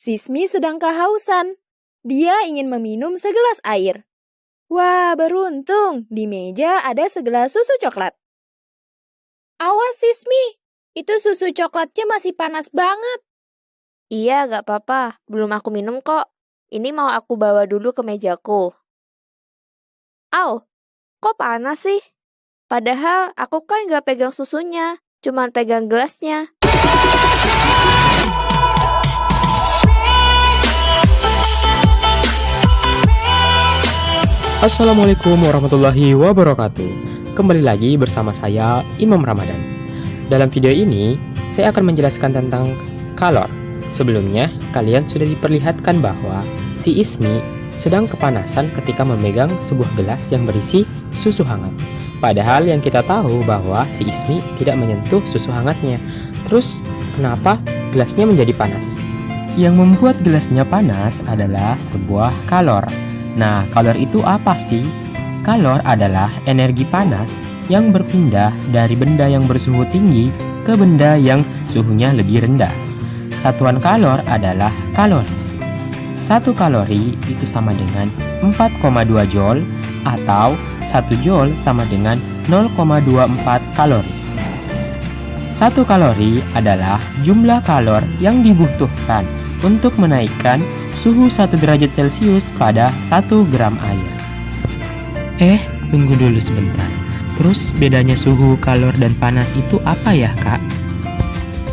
Sismi sedang kehausan. Dia ingin meminum segelas air. Wah, beruntung. Di meja ada segelas susu coklat. Awas Sismi, itu susu coklatnya masih panas banget. Iya, gak apa-apa. Belum aku minum kok. Ini mau aku bawa dulu ke mejaku. Au, kok panas sih? Padahal aku kan gak pegang susunya, cuman pegang gelasnya. Assalamualaikum warahmatullahi wabarakatuh. Kembali lagi bersama saya, Imam Ramadan. Dalam video ini, saya akan menjelaskan tentang kalor. Sebelumnya, kalian sudah diperlihatkan bahwa si Ismi sedang kepanasan ketika memegang sebuah gelas yang berisi susu hangat. Padahal yang kita tahu bahwa si Ismi tidak menyentuh susu hangatnya. Terus, kenapa gelasnya menjadi panas? Yang membuat gelasnya panas adalah sebuah kalor. Nah, kalor itu apa sih? Kalor adalah energi panas yang berpindah dari benda yang bersuhu tinggi ke benda yang suhunya lebih rendah. Satuan kalor adalah kalori. 1 kalori itu sama dengan 4,2 joule atau 1 joule sama dengan 0,24 kalori. 1 kalori adalah jumlah kalor yang dibutuhkan untuk menaikkan suhu 1 derajat Celcius pada 1 gram air. Tunggu dulu sebentar. Terus bedanya suhu, kalor, dan panas itu apa ya, Kak?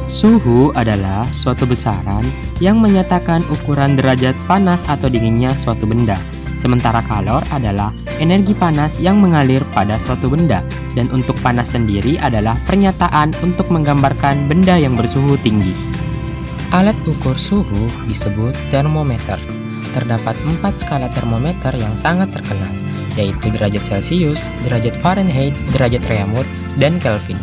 Suhu adalah suatu besaran yang menyatakan ukuran derajat panas atau dinginnya suatu benda. Sementara kalor adalah energi panas yang mengalir pada suatu benda. Dan untuk panas sendiri adalah pernyataan untuk menggambarkan benda yang bersuhu tinggi. Alat ukur suhu disebut termometer. Terdapat 4 skala termometer yang sangat terkenal, yaitu derajat Celcius, derajat Fahrenheit, derajat Reaumur, dan Kelvin.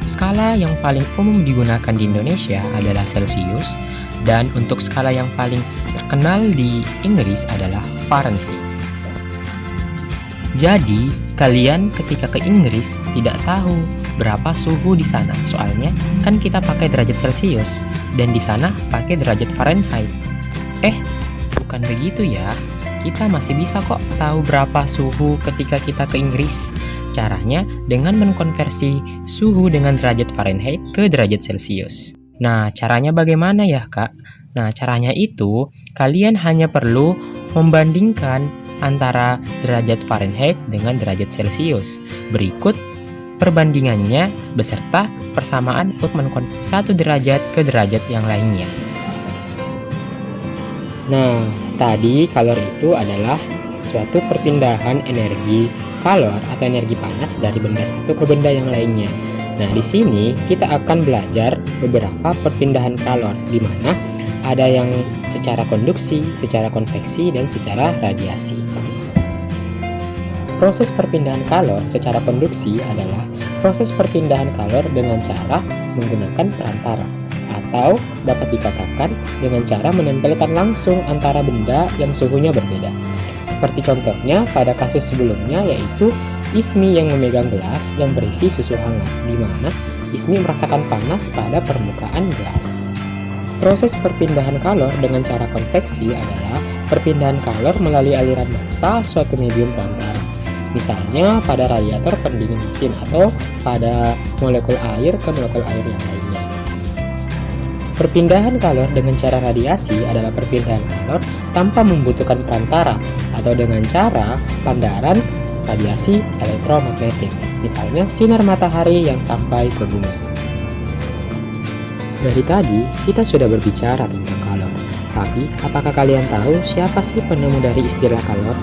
Skala yang paling umum digunakan di Indonesia adalah Celcius, dan untuk skala yang paling terkenal di Inggris adalah Fahrenheit. Jadi, kalian ketika ke Inggris tidak tahu berapa suhu di sana, soalnya kan kita pakai derajat Celcius dan di sana pakai derajat Fahrenheit. Bukan begitu ya. Kita masih bisa kok tahu berapa suhu ketika kita ke Inggris. Caranya dengan mengkonversi suhu dengan derajat Fahrenheit ke derajat Celcius. Nah, caranya bagaimana ya, Kak? Nah, caranya itu kalian hanya perlu membandingkan antara derajat Fahrenheit dengan derajat Celcius. Berikut perbandingannya beserta persamaan untuk mengkonversi 1 derajat ke derajat yang lainnya. Nah, tadi kalor itu adalah suatu perpindahan energi kalor atau energi panas dari benda satu ke benda yang lainnya. Nah, di sini kita akan belajar beberapa perpindahan kalor, di mana ada yang secara konduksi, secara konveksi, dan secara radiasi. Proses perpindahan kalor secara konduksi adalah proses perpindahan kalor dengan cara menggunakan perantara, atau dapat dikatakan dengan cara menempelkan langsung antara benda yang suhunya berbeda. Seperti contohnya pada kasus sebelumnya, yaitu Ismi yang memegang gelas yang berisi susu hangat, di mana Ismi merasakan panas pada permukaan gelas. Proses perpindahan kalor dengan cara konveksi adalah perpindahan kalor melalui aliran massa suatu medium perantara. Misalnya pada radiator pendingin mesin atau pada molekul air ke molekul air yang lainnya. Perpindahan kalor dengan cara radiasi adalah perpindahan kalor tanpa membutuhkan perantara atau dengan cara pandaran radiasi elektromagnetik, misalnya sinar matahari yang sampai ke bumi. Dari tadi kita sudah berbicara tentang kalor, tapi apakah kalian tahu siapa sih penemu dari istilah kalor?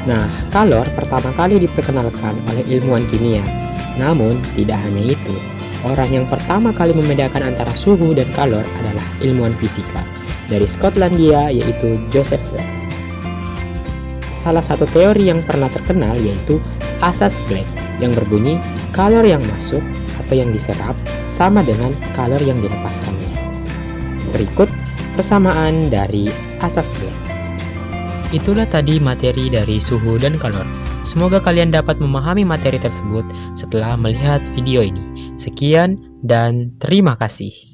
Nah, kalor pertama kali diperkenalkan oleh ilmuwan kimia. Namun, tidak hanya itu. Orang yang pertama kali membedakan antara suhu dan kalor adalah ilmuwan fisika dari Skotlandia, yaitu Joseph Black. Salah satu teori yang pernah terkenal yaitu asas Black yang berbunyi kalor yang masuk atau yang diserap sama dengan kalor yang dilepaskannya. Berikut persamaan dari asas Black. Itulah tadi materi dari suhu dan kalor. Semoga kalian dapat memahami materi tersebut setelah melihat video ini. Sekian dan terima kasih.